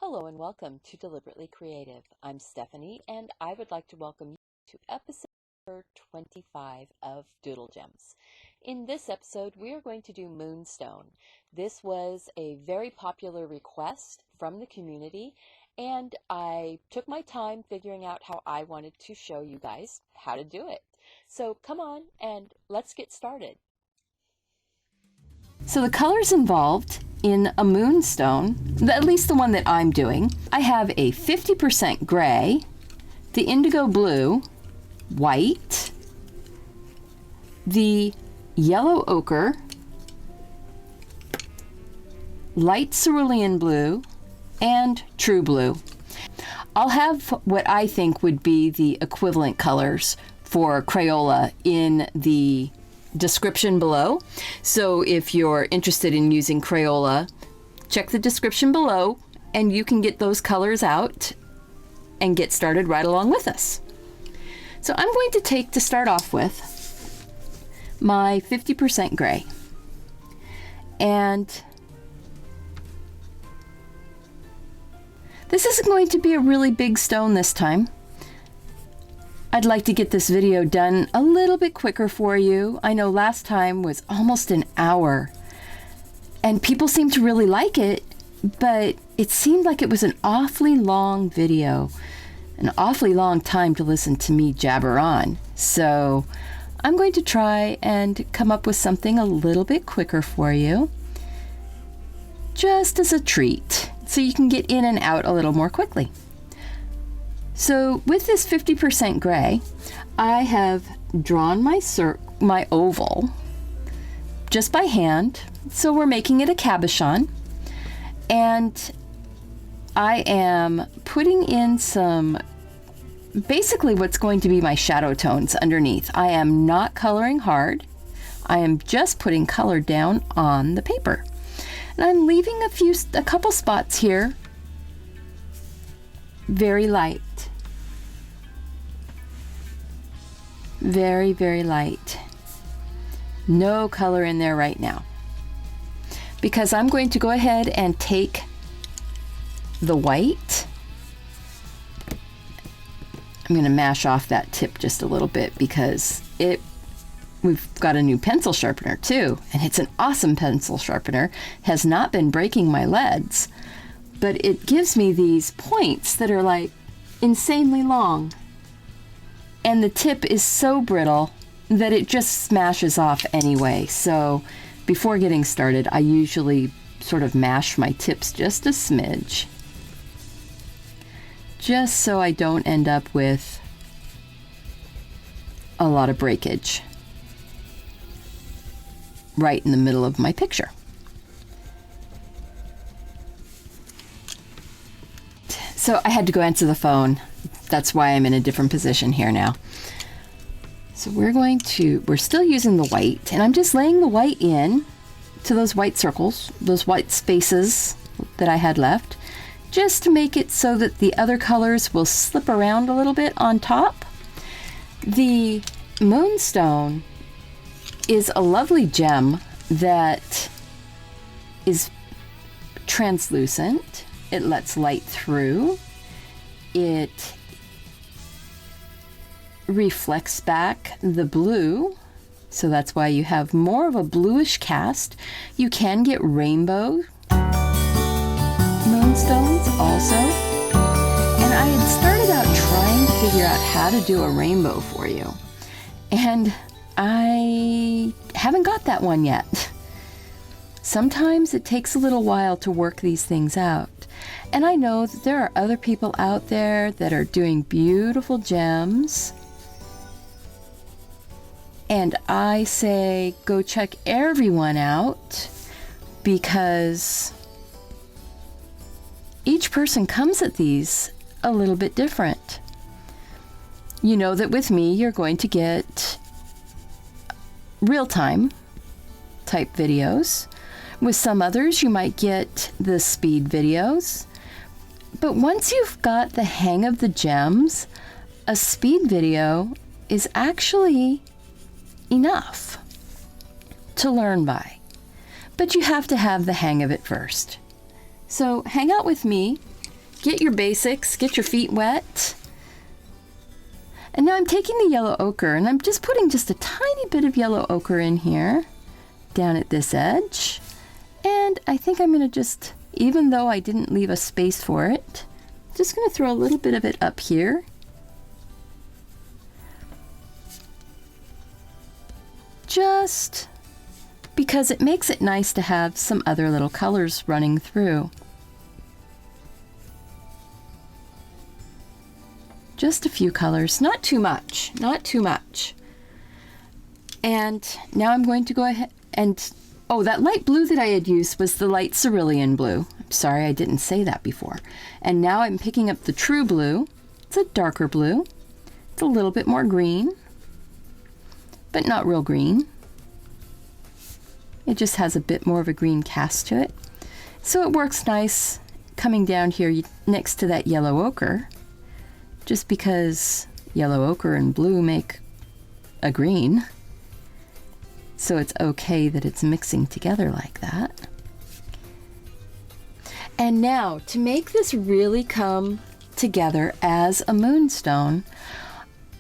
Hello and welcome to Deliberately Creative. I'm Stephanie and I would like to welcome you to episode number 25 of Doodle Gems. In this episode, we are going to do Moonstone. This was a very popular request from the community and I took my time figuring out how I wanted to show you guys how to do it. So come on and let's get started. So the colors involved in a moonstone, at least the one that I'm doing, I have a 50% gray, the indigo blue, white, the yellow ochre, light cerulean blue, and true blue. I'll have what I think would be the equivalent colors for Crayola in the description below. So if you're interested in using Crayola, check the description below and you can get those colors out and get started right along with us. So I'm going to take, to start off with, my 50% gray. And this isn't going to be a really big stone this time. I'd like to get this video done a little bit quicker for you. I know last time was almost an hour and people seemed to really like it, but it seemed like it was an awfully long video, an awfully long time to listen to me jabber on. So I'm going to try and come up with something a little bit quicker for you, just as a treat, so you can get in and out a little more quickly. So with this 50% gray, I have drawn my oval just by hand. So we're making it a cabochon. And I am putting in some, basically what's going to be my shadow tones underneath. I am not coloring hard. I am just putting color down on the paper. And I'm leaving a couple spots here very light. Very, very light. No color in there right now. Because I'm going to go ahead and take the white. I'm going to mash off that tip just a little bit because we've got a new pencil sharpener too, and it's an awesome pencil sharpener. Has not been breaking my leads, but it gives me these points that are like insanely long. And the tip is so brittle that it just smashes off anyway. So before getting started, I usually sort of mash my tips just a smidge, just so I don't end up with a lot of breakage right in the middle of my picture. So I had to go answer the phone. That's why I'm in a different position here now. So we're still using the white, and I'm just laying the white in to those white circles, those white spaces that I had left, just to make it so that the other colors will slip around a little bit on top. The moonstone is a lovely gem that is translucent. It lets light through. It reflects back the blue, so that's why you have more of a bluish cast. You can get rainbow moonstones also, and I had started out trying to figure out how to do a rainbow for you, and I haven't got that one yet. Sometimes it takes a little while to work these things out, and I know that there are other people out there that are doing beautiful gems. And I say go check everyone out, because each person comes at these a little bit different. You know that with me, you're going to get real-time type videos. With some others, you might get the speed videos. But once you've got the hang of the gems, a speed video is actually enough to learn by. But you have to have the hang of it first. So hang out with me get your basics, get your feet wet. And now I'm taking the yellow ochre and I'm just putting just a tiny bit of yellow ochre in here, down at this edge. And I think I'm gonna just, even though I didn't leave a space for it, just gonna throw a little bit of it up here. Just because it makes it nice to have some other little colors running through. Just a few colors, not too much, not too much. And now I'm going to go ahead and, oh, that light blue that I had used was the light cerulean blue. I'm sorry I didn't say that before. And now I'm picking up the true blue. It's a darker blue. It's a little bit more green, but not real green. It just has a bit more of a green cast to it. So it works nice coming down here next to that yellow ochre, just because yellow ochre and blue make a green. So it's okay that it's mixing together like that. And now, to make this really come together as a moonstone,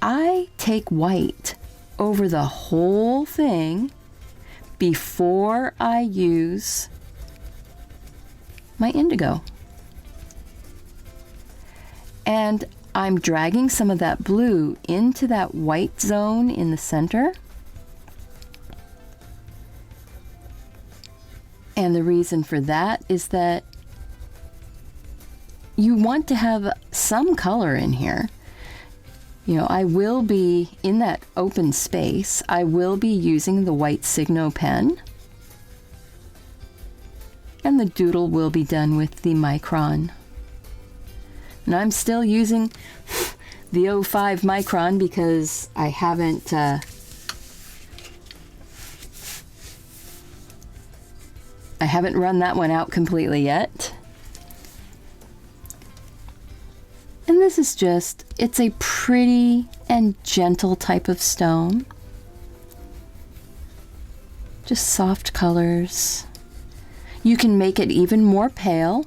I take white over the whole thing before I use my indigo. And I'm dragging some of that blue into that white zone in the center. And the reason for that is that you want to have some color in here. You know, I will be, in that open space, I will be using the white Signo pen. And the doodle will be done with the Micron. And I'm still using the 05 Micron because I haven't run that one out completely yet. And this is just, it's a pretty and gentle type of stone. Just soft colors. You can make it even more pale.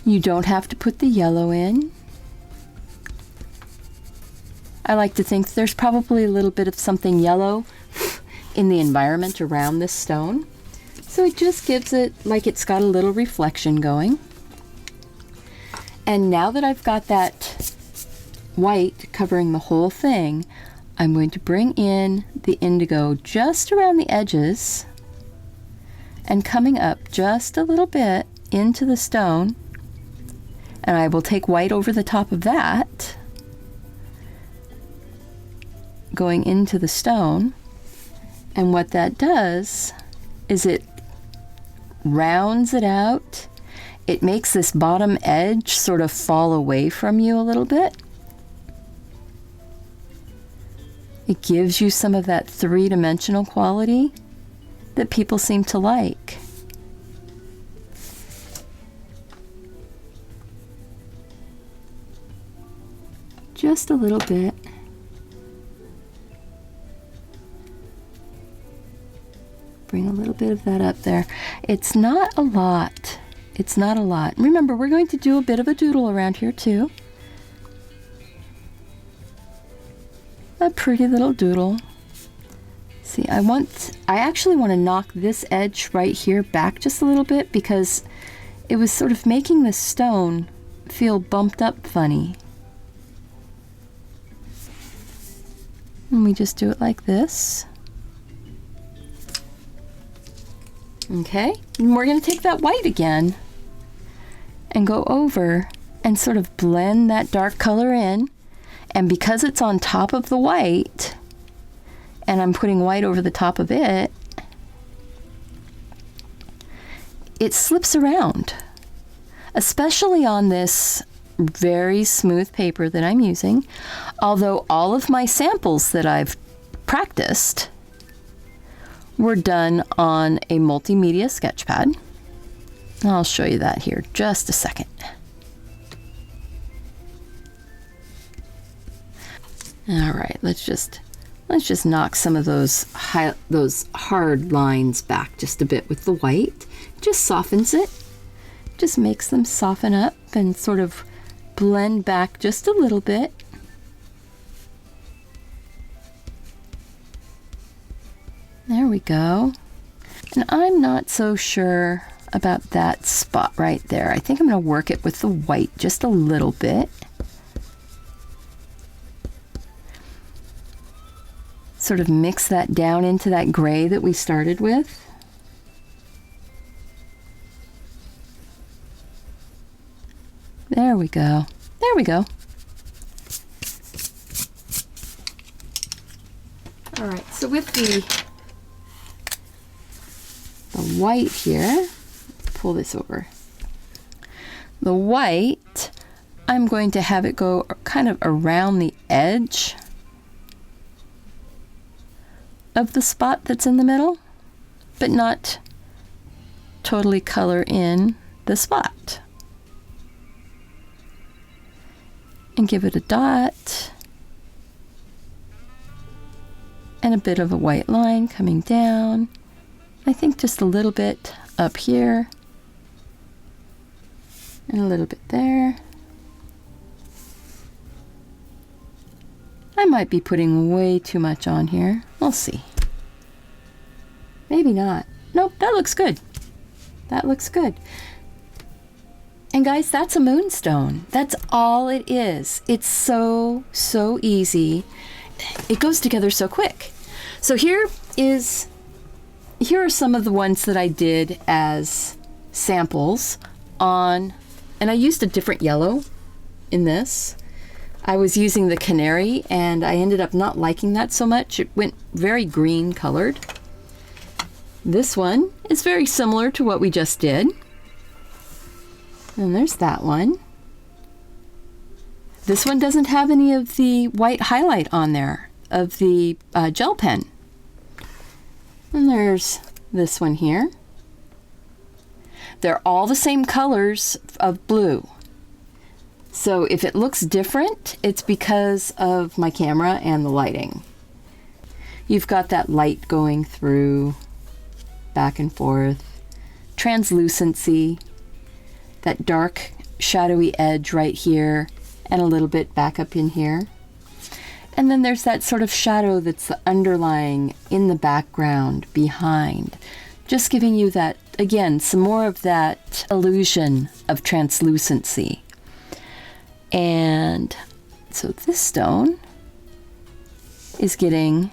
You don't have to put the yellow in. I like to think there's probably a little bit of something yellow in the environment around this stone. So it just gives it like it's got a little reflection going. And now that I've got that white covering the whole thing, I'm going to bring in the indigo just around the edges and coming up just a little bit into the stone. And I will take white over the top of that, going into the stone. And what that does is it rounds it out. It makes this bottom edge sort of fall away from you a little bit. It gives you some of that three-dimensional quality that people seem to like. Just a little bit. Bring a little bit of that up there. It's not a lot. It's not a lot. Remember, we're going to do a bit of a doodle around here too. A pretty little doodle. See, I actually want to knock this edge right here back just a little bit because it was sort of making the stone feel bumped up funny. And we just do it like this. Okay, and we're going to take that white again and go over and sort of blend that dark color in. And because it's on top of the white, and I'm putting white over the top of it, it slips around, especially on this very smooth paper that I'm using. Although all of my samples that I've practiced were done on a multimedia sketch pad. I'll show you that here just a second. All right, let's just knock some of those hard lines back just a bit with the white. It just softens it. just makes them soften up and sort of blend back just a little bit. There we go. And I'm not so sure about that spot right there. I think I'm going to work it with the white just a little bit. Sort of mix that down into that gray that we started with. There we go. There we go. All right, so with the white here, pull this over. The white, I'm going to have it go kind of around the edge of the spot that's in the middle, but not totally color in the spot. And give it a dot and a bit of a white line coming down. I think just a little bit up here and a little bit there. I might be putting way too much on here. We'll see. Maybe not. Nope, that looks good. That looks good. And guys, that's a moonstone. That's all it is. It's so easy. It goes together so quick. So here are some of the ones that I did as samples on, and I used a different yellow in this. I was using the canary and I ended up not liking that so much. It went very green colored. This one is very similar to what we just did. And there's that one. This one doesn't have any of the white highlight on there of the gel pen. And there's this one here. They're all the same colors of blue. So if it looks different, it's because of my camera and the lighting. You've got that light going through, back and forth, translucency, that dark shadowy edge right here, and a little bit back up in here. And then there's that sort of shadow that's underlying in the background behind, just giving you that, again, some more of that illusion of translucency. And so this stone is getting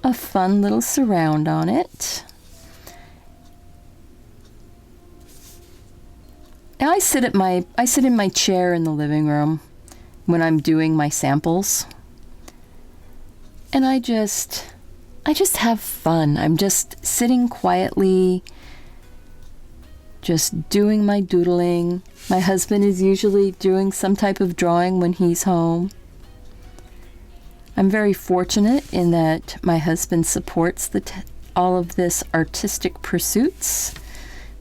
a fun little surround on it. I sit in my chair in the living room when I'm doing my samples, and I just have fun. I'm just sitting quietly, just doing my doodling. My husband is usually doing some type of drawing when he's home. I'm very fortunate in that my husband supports all of this artistic pursuits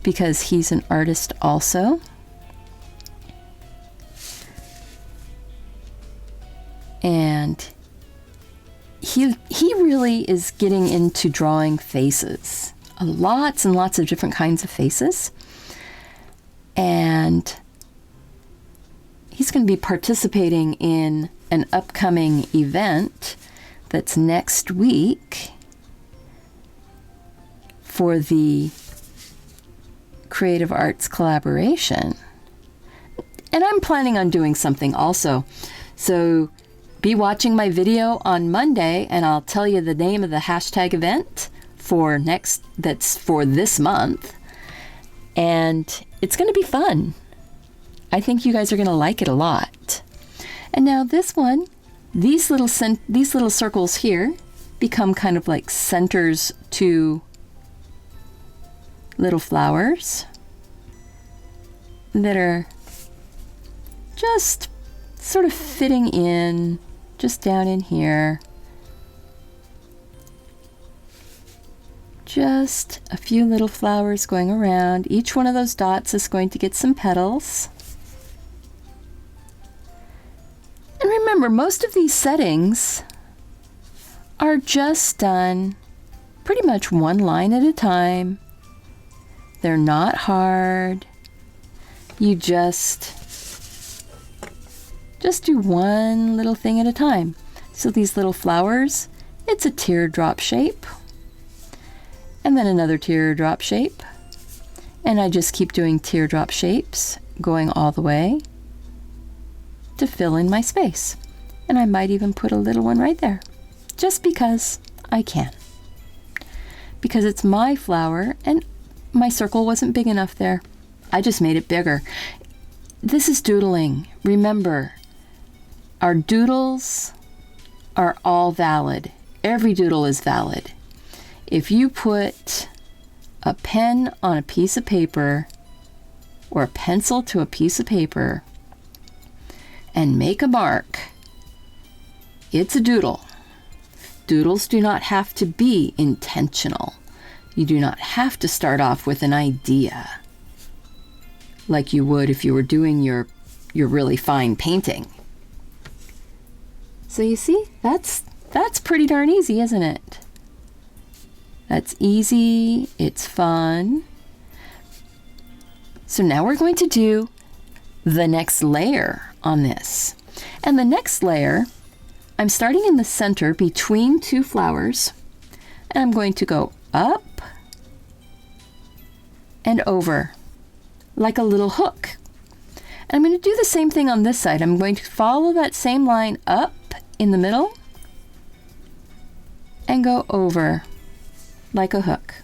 because he's an artist also. And he really is getting into drawing faces, lots and lots of different kinds of faces. And he's going to be participating in an upcoming event that's next week for the Creative Arts collaboration. And I'm planning on doing something also. So be watching my video on Monday and I'll tell you the name of the hashtag event that's for this month. And it's going to be fun. I think you guys are going to like it a lot. And now this one, these little circles here become kind of like centers to little flowers that are just sort of fitting in just down in here. Just a few little flowers going around. Each one of those dots is going to get some petals. And remember, most of these settings are just done pretty much one line at a time. They're not hard. You just do one little thing at a time. So these little flowers, it's a teardrop shape. And then another teardrop shape. And I just keep doing teardrop shapes, going all the way to fill in my space. And I might even put a little one right there, just because I can. Because it's my flower and my circle wasn't big enough there. I just made it bigger. This is doodling. Remember, our doodles are all valid. Every doodle is valid. If you put a pen on a piece of paper or a pencil to a piece of paper and make a mark, it's a doodle. Doodles do not have to be intentional. You do not have to start off with an idea like you would if you were doing your really fine painting. So you see, that's pretty darn easy, isn't it? That's easy, it's fun. So now we're going to do the next layer on this. And the next layer, I'm starting in the center between two flowers, and I'm going to go up and over like a little hook. And I'm going to do the same thing on this side. I'm going to follow that same line up in the middle and go over like a hook.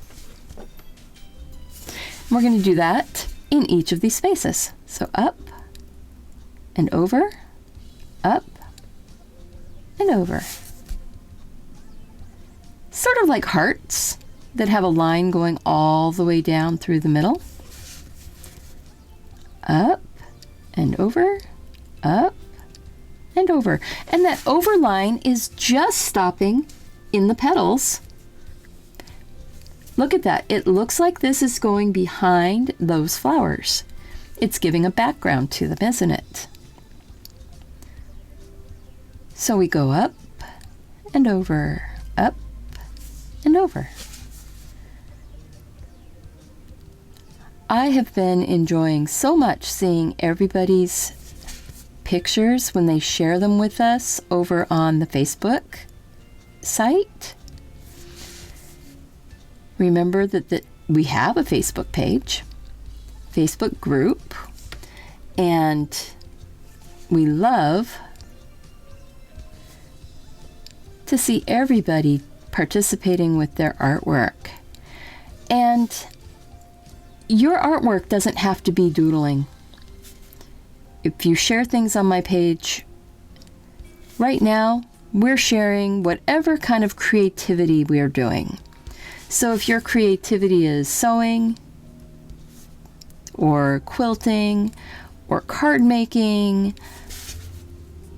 We're going to do that in each of these spaces. So up and over, up and over. Sort of like hearts that have a line going all the way down through the middle. Up and over, up and over. And that over line is just stopping in the petals. Look at that. It looks like this is going behind those flowers. It's giving a background to them, isn't it? So we go up and over, up and over. I have been enjoying so much seeing everybody's pictures when they share them with us over on the Facebook site. Remember that we have a Facebook page, Facebook group, and we love to see everybody participating with their artwork. And your artwork doesn't have to be doodling. If you share things on my page, right now we're sharing whatever kind of creativity we are doing. So if your creativity is sewing, or quilting, or card making,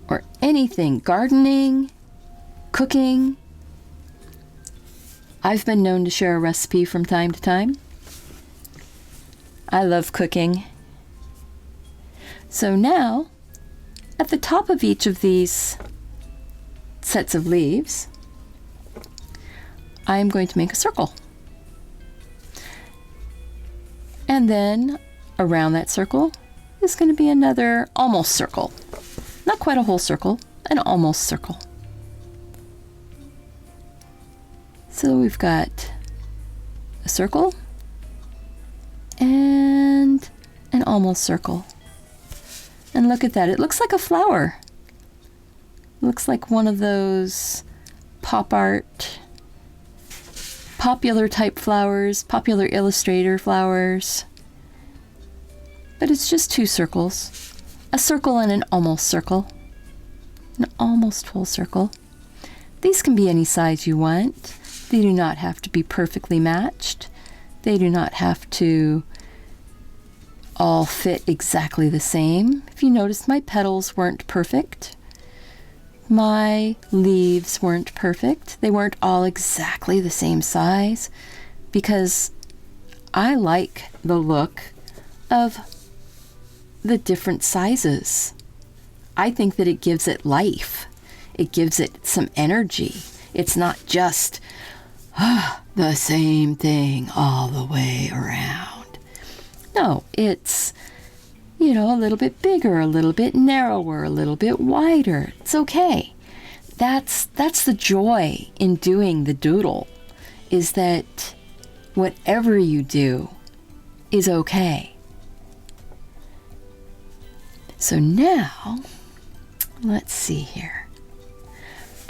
or anything, gardening, cooking, I've been known to share a recipe from time to time. I love cooking. So now, at the top of each of these sets of leaves, I'm going to make a circle. And then around that circle is going to be another almost circle. Not quite a whole circle, an almost circle. So we've got a circle and an almost circle. And look at that, it looks like a flower. It looks like one of those pop art, popular type flowers, popular illustrator flowers. But it's just two circles, a circle and an almost circle, an almost full circle. These can be any size you want. They do not have to be perfectly matched. They do not have to all fit exactly the same. If you notice, my petals weren't perfect. My leaves weren't perfect. They weren't all exactly the same size because I like the look of the different sizes. I think that it gives it life. It gives it some energy. It's not just, the same thing all the way around. No, it's, you know, a little bit bigger, a little bit narrower, a little bit wider. It's okay. That's the joy in doing the doodle, is that whatever you do is okay. So now, let's see here.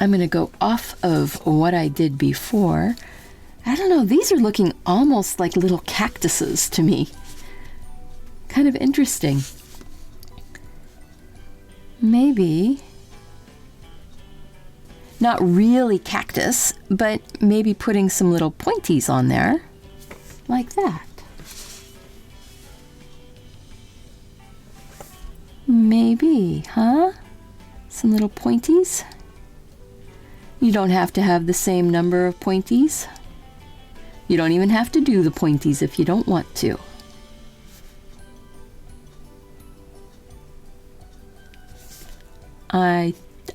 I'm going to go off of what I did before. I don't know, these are looking almost like little cactuses to me. Kind of interesting. Maybe not really cactus, but maybe putting some little pointies on there, like that. Maybe, huh? Some little pointies. You don't have to have the same number of pointies. You don't even have to do the pointies if you don't want to.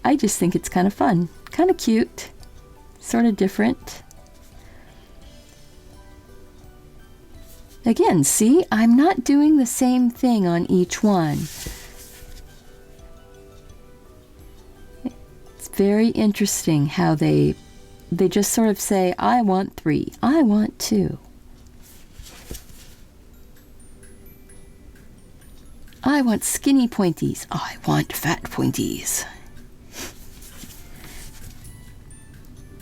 I just think it's kind of fun, kind of cute, sort of different. Again, see, I'm not doing the same thing on each one. It's very interesting how they just sort of say, I want 3, I want 2. I want skinny pointies, I want fat pointies.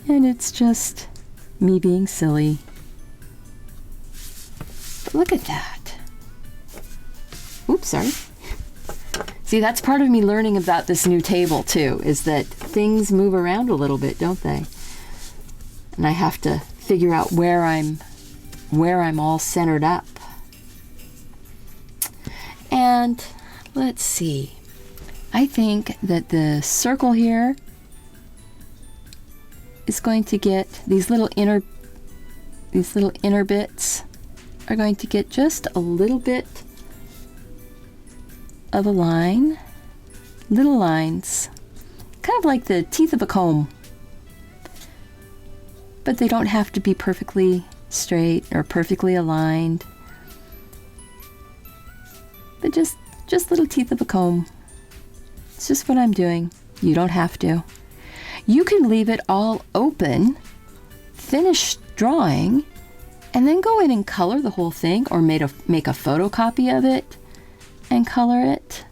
And it's just me being silly. But look at that. Oops, sorry. See, that's part of me learning about this new table too, is that things move around a little bit, don't they? And I have to figure out where I'm all centered up. And let's see. I think that the circle here is going to get these little inner bits are going to get just a little bit of a line, little lines, kind of like the teeth of a comb. But they don't have to be perfectly straight or perfectly aligned. But just little teeth of a comb. It's just what I'm doing. You don't have to. You can leave it all open, finish drawing, and then go in and color the whole thing, or make a photocopy of it and color it.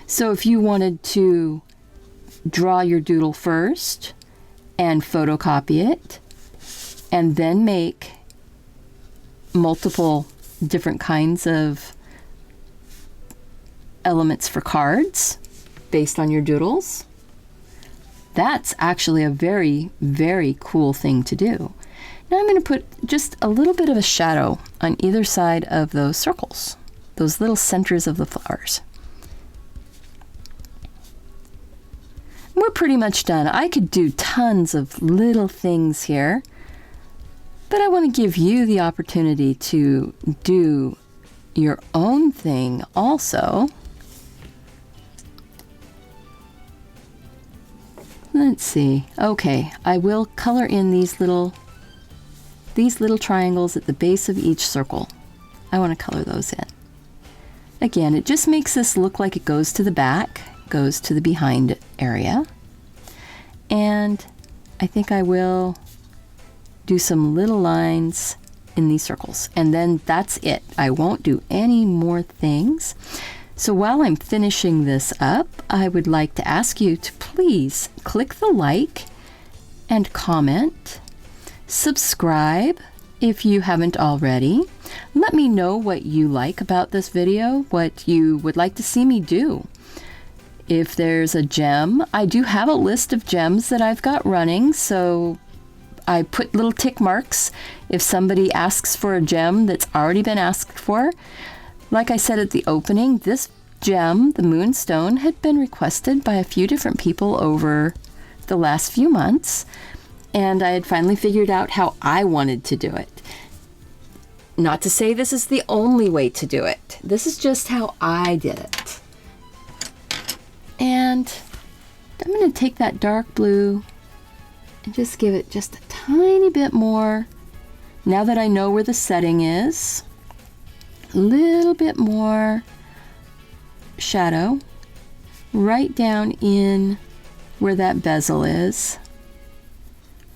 So if you wanted to draw your doodle first and photocopy it, and then make multiple different kinds of elements for cards based on your doodles, that's actually a very, very cool thing to do. Now I'm going to put just a little bit of a shadow on either side of those circles, those little centers of the flowers. We're pretty much done. I could do tons of little things here, but I want to give you the opportunity to do your own thing also. Let's see. Okay, I will color in these little triangles at the base of each circle. I want to color those in. Again, it just makes this look like it goes to the back, goes to the behind area. And I think I will do some little lines in these circles. And then that's it. I won't do any more things. So while I'm finishing this up, I would like to ask you to please click the like and comment, subscribe if you haven't already. Let me know what you like about this video, what you would like to see me do. If there's a gem, I do have a list of gems that I've got running, so I put little tick marks if somebody asks for a gem that's already been asked for. Like I said at the opening, this gem, the Moonstone, had been requested by a few different people over the last few months, and I had finally figured out how I wanted to do it. Not to say this is the only way to do it. This is just how I did it. And I'm going to take that dark blue and just give it just a tiny bit more. Now that I know where the setting is, a little bit more shadow right down in where that bezel is,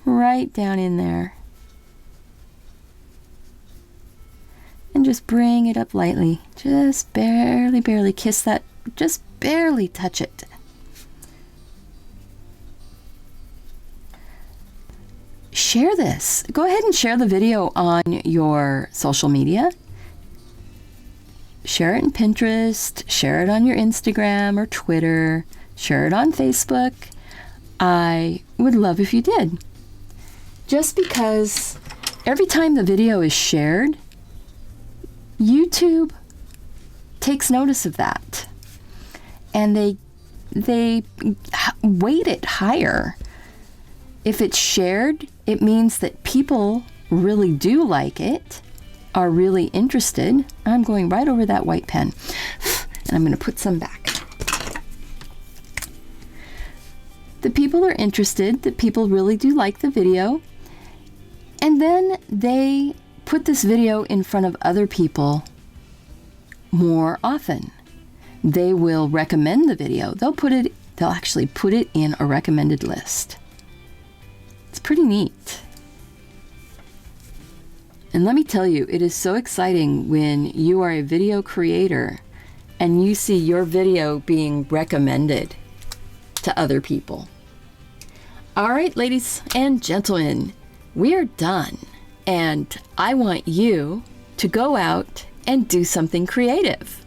right down in there. And just bring it up lightly. Just barely, barely kiss that, just barely touch it. Share this. Go ahead and share the video on your social media. Share it in Pinterest, share it on your Instagram or Twitter, share it on Facebook. I would love if you did. Just because every time the video is shared, YouTube takes notice of that, and they weight it higher. If it's shared, it means that people really do like it, are really interested. I'm going right over that white pen, and I'm going to put some back. The people are interested, the people really do like the video, and then they put this video in front of other people more often. They will recommend the video. They'll actually put it in a recommended list. It's pretty neat. And let me tell you, it is so exciting when you are a video creator and you see your video being recommended to other people. All right, ladies and gentlemen, we are done. And I want you to go out and do something creative.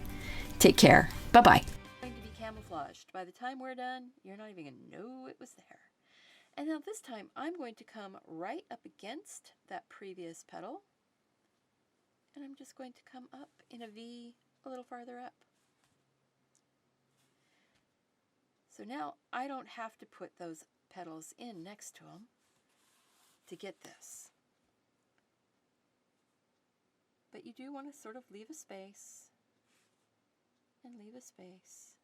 Take care. Bye-bye. It's going to be camouflaged. By the time we're done, you're not even going to know it was there. And now this time, I'm going to come right up against that previous petal. And I'm just going to come up in a V a little farther up. So now I don't have to put those petals in next to them to get this. But you do want to sort of leave a space and leave a space.